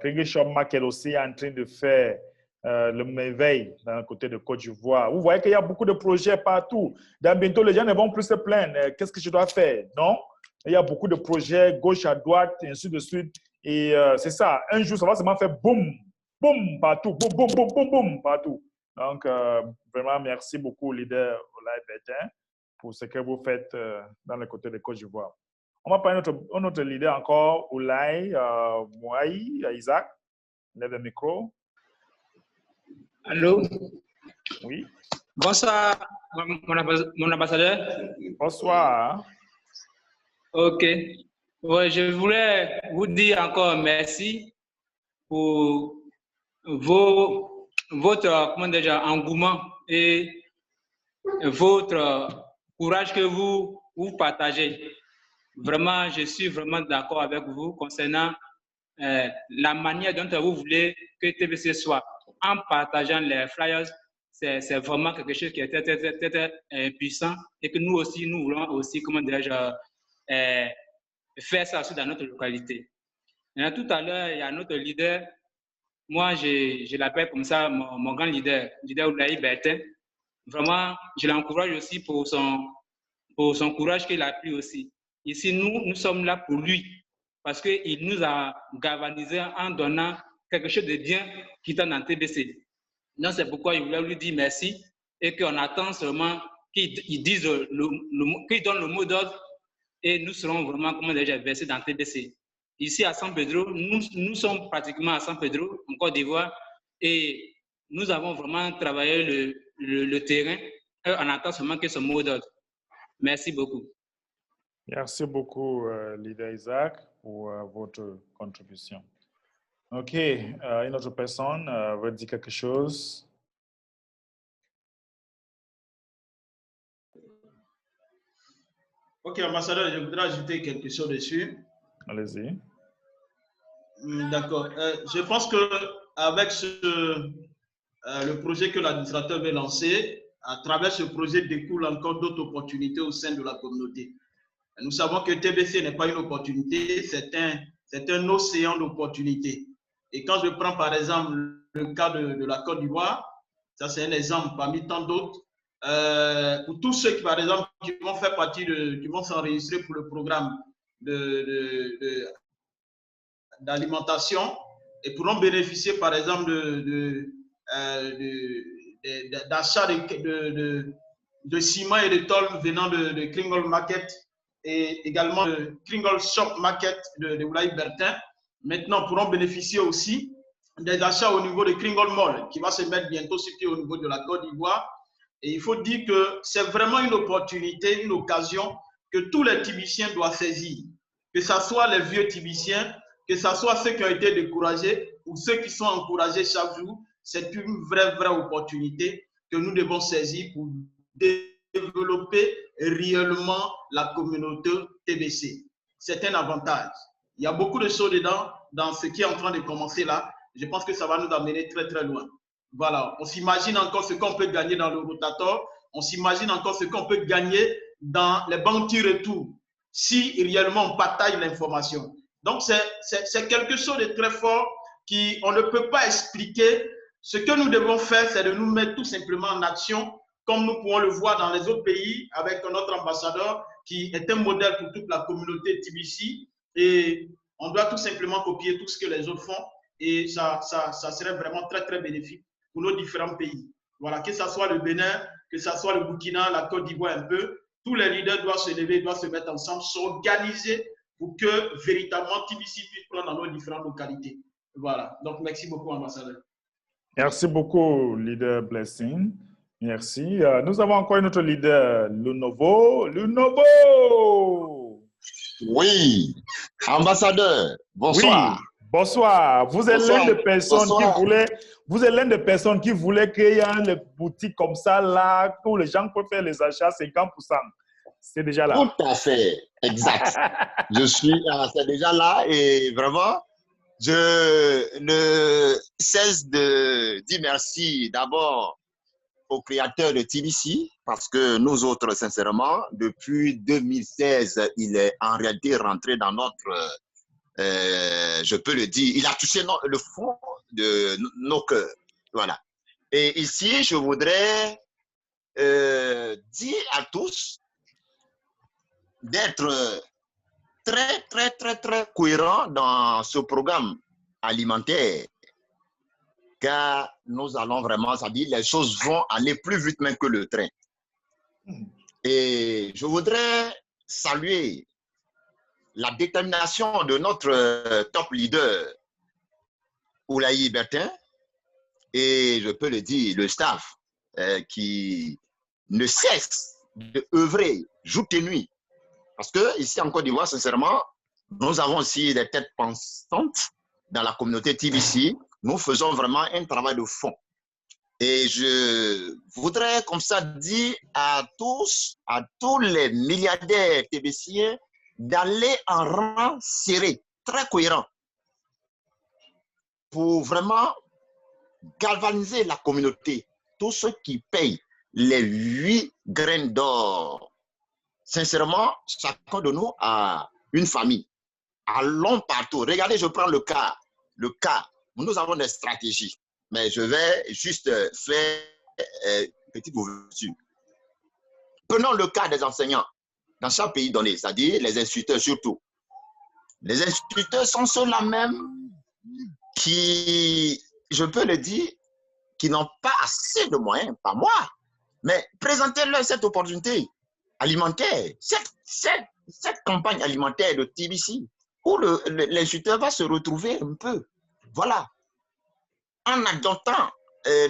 Kringle Shop Market aussi est en train de faire le merveille dans le côté de Côte d'Ivoire. Vous voyez qu'il y a beaucoup de projets partout. Dans bientôt, les gens ne vont plus se plaindre. Qu'est-ce que je dois faire? Non? Il y a beaucoup de projets gauche à droite, et ainsi de suite. Et c'est ça. Un jour, ça va seulement faire boum, boum, partout. Boum, boum, boum, boum, boum, partout. Donc, vraiment, merci beaucoup, leader Olaï Bertin, pour ce que vous faites dans le côté de Côte d'Ivoire. On va parler de notre leader encore, Olaï Mouaï, Isaac. Lève le micro.
Allô?
Oui.
Bonsoir, mon ambassadeur.
Bonsoir.
OK. Ouais, je voulais vous dire encore merci pour votre engouement et votre courage que vous partagez. Vraiment, je suis vraiment d'accord avec vous concernant la manière dont vous voulez que TVC soit. En partageant les flyers, c'est vraiment quelque chose qui est très puissant et que nous aussi, nous voulons aussi, comment dirais-je, faire ça aussi dans notre localité. Et tout à l'heure, il y a notre leader, moi je l'appelle comme ça, mon grand leader Olaï Bertin. Vraiment, je l'encourage aussi pour son courage qu'il a pris aussi. Ici, nous sommes là pour lui parce qu'il nous a galvanisé en donnant quelque chose de bien qui est dans TBC. Donc, c'est pourquoi il voulait lui dire merci et qu'on attend seulement qu'il donne le mot d'ordre et nous serons vraiment, comment déjà, versés dans TBC. Ici, à San Pedro, nous sommes pratiquement à San Pedro, en Côte d'Ivoire, et nous avons vraiment travaillé le terrain et on attend seulement que ce mot d'ordre. Merci beaucoup.
Merci beaucoup, leader Isaac, pour votre contribution. OK, une autre personne veut dire quelque chose?
Ok, ambassadeur, je voudrais ajouter quelque chose dessus.
Allez-y.
D'accord. Je pense que avec le projet que l'administrateur veut lancer, à travers ce projet découlent encore d'autres opportunités au sein de la communauté. Nous savons que TBC n'est pas une opportunité, c'est un océan d'opportunités. Et quand je prends par exemple le cas de la Côte d'Ivoire, ça c'est un exemple parmi tant d'autres. Pour tous ceux qui, par exemple, qui vont faire partie qui vont s'enregistrer pour le programme d'alimentation et pourront bénéficier, par exemple, d'achat de ciment et de tôle venant de Kringle Market et également de Kringle Shop Market de Oulaï Bertin. Maintenant, pourront bénéficier aussi des achats au niveau de Kringle Mall qui va se mettre bientôt sur pied au niveau de la Côte d'Ivoire. Et il faut dire que c'est vraiment une opportunité, une occasion que tous les Tibiciens doivent saisir. Que ce soit les vieux Tibiciens, que ce soit ceux qui ont été découragés ou ceux qui sont encouragés chaque jour, c'est une vraie opportunité que nous devons saisir pour développer réellement la communauté TBC. C'est un avantage. Il y a beaucoup de choses dedans, dans ce qui est en train de commencer là. Je pense que ça va nous amener très loin. Voilà, on s'imagine encore ce qu'on peut gagner dans le rotator, on s'imagine encore ce qu'on peut gagner dans les bounty retour, si réellement on partage l'information. Donc, c'est quelque chose de très fort qu'on ne peut pas expliquer. Ce que nous devons faire, c'est de nous mettre tout simplement en action, comme nous pouvons le voir dans les autres pays, avec notre ambassadeur, qui est un modèle pour toute la communauté TBC. Et on doit tout simplement copier tout ce que les autres font. Et ça serait vraiment très bénéfique pour nos différents pays. Voilà, que ce soit le Bénin, que ce soit le Burkina, la Côte d'Ivoire un peu, tous les leaders doivent se lever, doivent se mettre ensemble, s'organiser pour que véritablement TBC puisse prendre dans nos différentes localités. Voilà, donc merci beaucoup, ambassadeur.
Merci beaucoup, leader Blessing. Merci. Nous avons encore notre leader, Lunovo. Lunovo!
Oui, ambassadeur, bonsoir.
Oui, bonsoir. Vous êtes l'une des personnes qui voulaient créer une boutique comme ça, là, où les gens peuvent faire les achats 50%. C'est déjà là.
Tout à fait, exact. C'est déjà là et vraiment, je ne cesse de dire merci d'abord au créateur de TBC parce que nous autres, sincèrement, depuis 2016, il est en réalité rentré dans notre, je peux le dire, il a touché le fond de nos cœurs. Voilà. Et ici, je voudrais dire à tous d'être très cohérent dans ce programme alimentaire, car nous allons vraiment, c'est-à-dire les choses vont aller plus vite même que le train. Et je voudrais saluer la détermination de notre top leader, Oulaï Bertin, et je peux le dire, le staff qui ne cesse d'œuvrer jour et nuit. Parce que ici en Côte d'Ivoire, sincèrement, nous avons aussi des têtes pensantes dans la communauté TBC. Nous faisons vraiment un travail de fond. Et je voudrais comme ça dire à tous les milliardaires TBCiens d'aller en rang serré, très cohérent, pour vraiment galvaniser la communauté. Tous ceux qui payent les 8 graines d'or, sincèrement, chacun de nous a une famille. Allons partout. Regardez, je prends le cas. Nous avons des stratégies, mais je vais juste faire une petite ouverture. Prenons le cas des enseignants dans chaque pays donné, c'est-à-dire les instituteurs surtout. Les instituteurs sont ceux-là même qui, je peux le dire, qui n'ont pas assez de moyens, pas moi, mais présentez-leur cette opportunité alimentaire, cette campagne alimentaire de TBC, où l'instituteur va se retrouver un peu. Voilà. En adoptant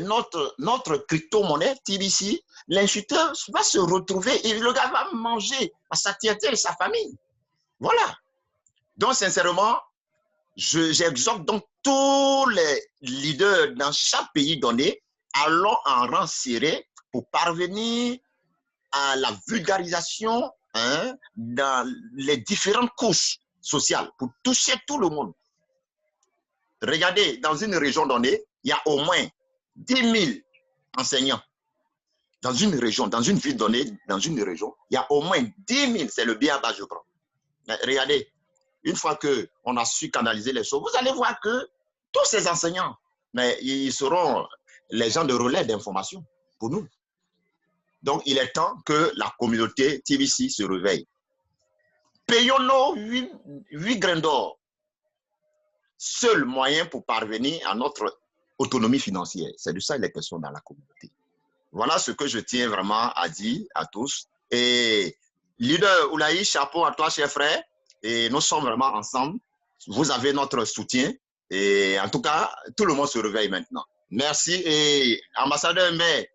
notre crypto-monnaie, TBC, l'instituteur va se retrouver et le gars va manger à satiété et sa famille. Voilà. Donc, sincèrement, j'exhorte donc tous les leaders dans chaque pays donné, allons en rang serré pour parvenir à la vulgarisation dans les différentes couches sociales, pour toucher tout le monde. Regardez, dans une région donnée, il y a au moins 10 000 enseignants. Dans une région, dans une ville donnée, dans une région, il y a au moins 10 000, c'est le bien bas, je crois. Mais regardez, une fois qu'on a su canaliser les choses, vous allez voir que tous ces enseignants, mais ils seront les gens de relais d'information pour nous. Donc, il est temps que la communauté TBC se réveille. Payons-nous 8 grains d'or. Seul moyen pour parvenir à notre autonomie financière. C'est de ça qu'il est question dans la communauté. Voilà ce que je tiens vraiment à dire à tous. Et leader Oulaye, chapeau à toi, cher frère. Et nous sommes vraiment ensemble. Vous avez notre soutien. Et en tout cas, tout le monde se réveille maintenant. Merci. Et ambassadeur Mbé.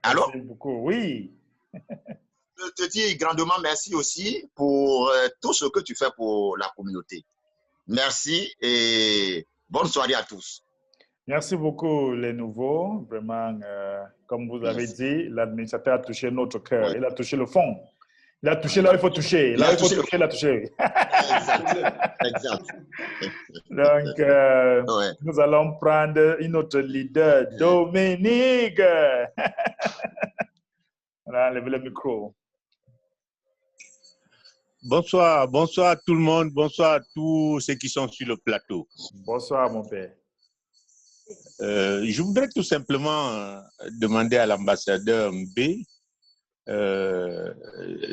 Allô?
Merci beaucoup. Oui.
Je te dis grandement merci aussi pour tout ce que tu fais pour la communauté. Merci et bonne soirée à tous.
Merci beaucoup, les nouveaux. Vraiment, comme vous avez dit, l'administrateur a touché notre cœur. Il a touché le fond. Il a touché là où il faut toucher. Là où il faut toucher, il a touché.
Exact.
Donc, nous allons prendre une autre leader, Dominique. Voilà, levez le micro.
Bonsoir, bonsoir à tout le monde, bonsoir à tous ceux qui sont sur le plateau.
Bonsoir, mon père.
Je voudrais tout simplement demander à l'ambassadeur Mbé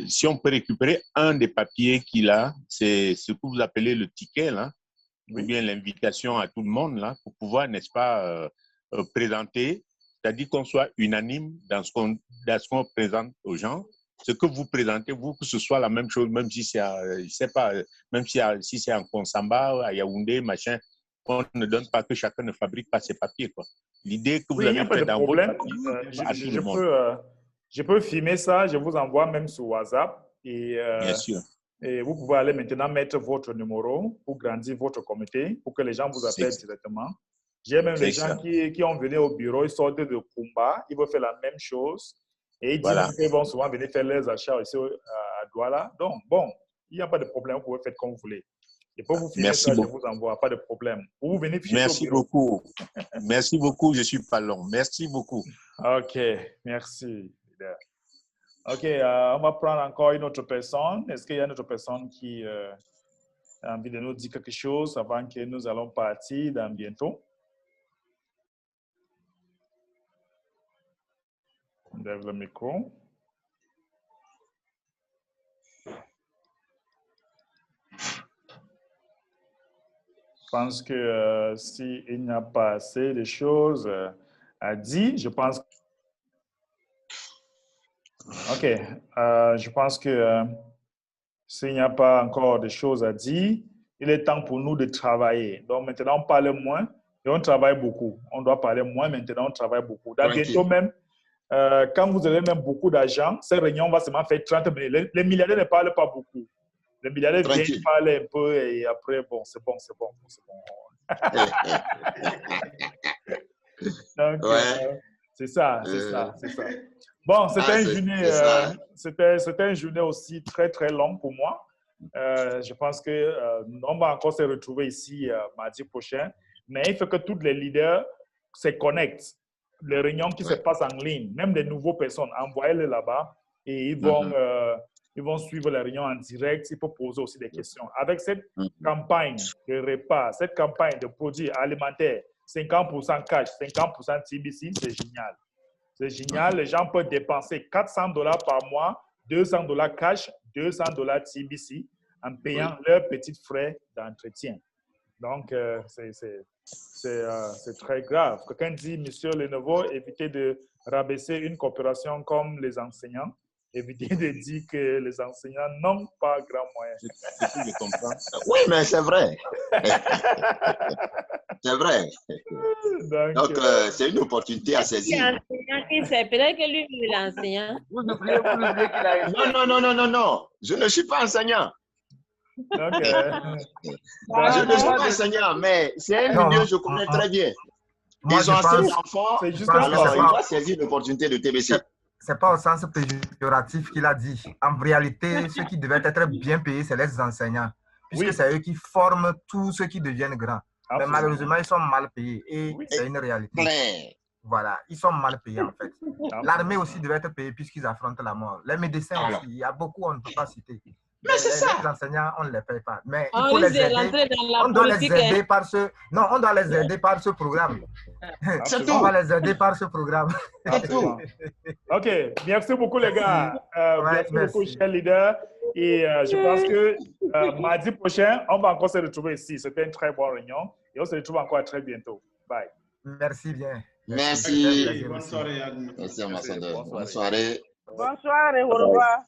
si on peut récupérer un des papiers qu'il a, c'est ce que vous appelez le ticket, là, ou bien l'invitation à tout le monde, là, pour pouvoir, n'est-ce pas, présenter, c'est-à-dire qu'on soit unanime dans ce qu'on présente aux gens. Ce que vous présentez, vous, que ce soit la même chose, même si c'est, je sais pas, même si c'est en Konsamba, à Yaoundé, machin, on ne donne pas que chacun ne fabrique pas ses papiers, quoi. L'idée que vous avez fait dans votre papier,
je peux filmer ça, je vous envoie même sur WhatsApp. Et,
bien sûr.
Et vous pouvez aller maintenant mettre votre numéro pour grandir votre comité, pour que les gens vous appellent directement. J'ai même des gens qui ont venu au bureau, ils sortent de Kumba, ils veulent faire la même chose. Et ils disent qu'ils vont souvent venir faire leurs achats ici à Douala. Donc, bon, il n'y a pas de problème, vous pouvez faire comme vous voulez. Je peux vous filmer ça, je vous envoie, pas de problème. Vous venez
Merci beaucoup. Merci beaucoup, je ne suis pas long. Merci beaucoup.
OK, merci. OK, on va prendre encore une autre personne. Est-ce qu'il y a une autre personne qui a envie de nous dire quelque chose avant que nous allons partir dans bientôt? Lève le micro. Je pense que s'il n'y a pas assez de choses à dire, je pense. OK. Je pense que s'il n'y a pas encore de choses à dire, il est temps pour nous de travailler. Donc maintenant, on parle moins et on travaille beaucoup. On doit parler moins, maintenant on travaille beaucoup. Dans bientôt même, quand vous avez même beaucoup d'argent, cette réunion va seulement faire 30 minutes. Les milliardaires ne parlent pas beaucoup. Les milliardaires viennent parler un peu et après, bon, c'est bon. Donc, c'est ça. Bon, c'était une journée aussi très, très longue pour moi. Je pense qu'on va encore se retrouver ici mardi prochain. Mais il faut que tous les leaders se connectent. Les réunions qui se passent en ligne, même les nouvelles personnes, envoyez-les là-bas et ils vont suivre la réunion en direct. Il faut poser aussi des questions. Avec cette campagne de repas, cette campagne de produits alimentaires, 50% cash, 50% TBC, c'est génial. C'est génial. Les gens peuvent dépenser $400 par mois, $200 cash, $200 TBC en payant leurs petits frais d'entretien. Donc, c'est très grave. Quelqu'un dit, Monsieur Lenovo, évitez de rabaisser une coopération comme les enseignants. Évitez de dire que les enseignants n'ont pas grand moyen.
Je comprends.
Oui, mais c'est vrai. C'est vrai. Donc, c'est une opportunité à saisir.
Peut-être que lui, il est enseignant.
Non. Je ne suis pas enseignant.
Donc,
je ne suis pas enseignant, mais c'est un milieu que je connais très bien. Ils ont assez d'enfants, alors il doit saisir l'opportunité de TBC.
C'est pas au sens péjoratif qu'il a dit. En réalité, ceux qui devaient être bien payés, c'est les enseignants. Puisque c'est eux qui forment tous ceux qui deviennent grands. Mais malheureusement, ils sont mal payés. Et c'est une réalité. Voilà, ils sont mal payés en fait. L'armée aussi devait être payée puisqu'ils affrontent la mort. Les médecins aussi, il y a beaucoup, on ne peut pas citer.
Mais c'est ça.
Les enseignants, on ne les paye pas. Mais il faut les aider. On doit les aider par ce... Non, on doit les aider par ce programme.
C'est tout.
On va les aider par ce programme.
C'est tout.
OK. Merci beaucoup, les gars. Merci beaucoup, chers leaders. Et je pense que mardi prochain, on va encore se retrouver ici. C'était une très bonne réunion. Et on se retrouve encore très bientôt. Bye.
Merci bien.
Merci.
Bonne soirée.
Merci, ambassadeur. Bonne soirée.
Bonsoir et au revoir.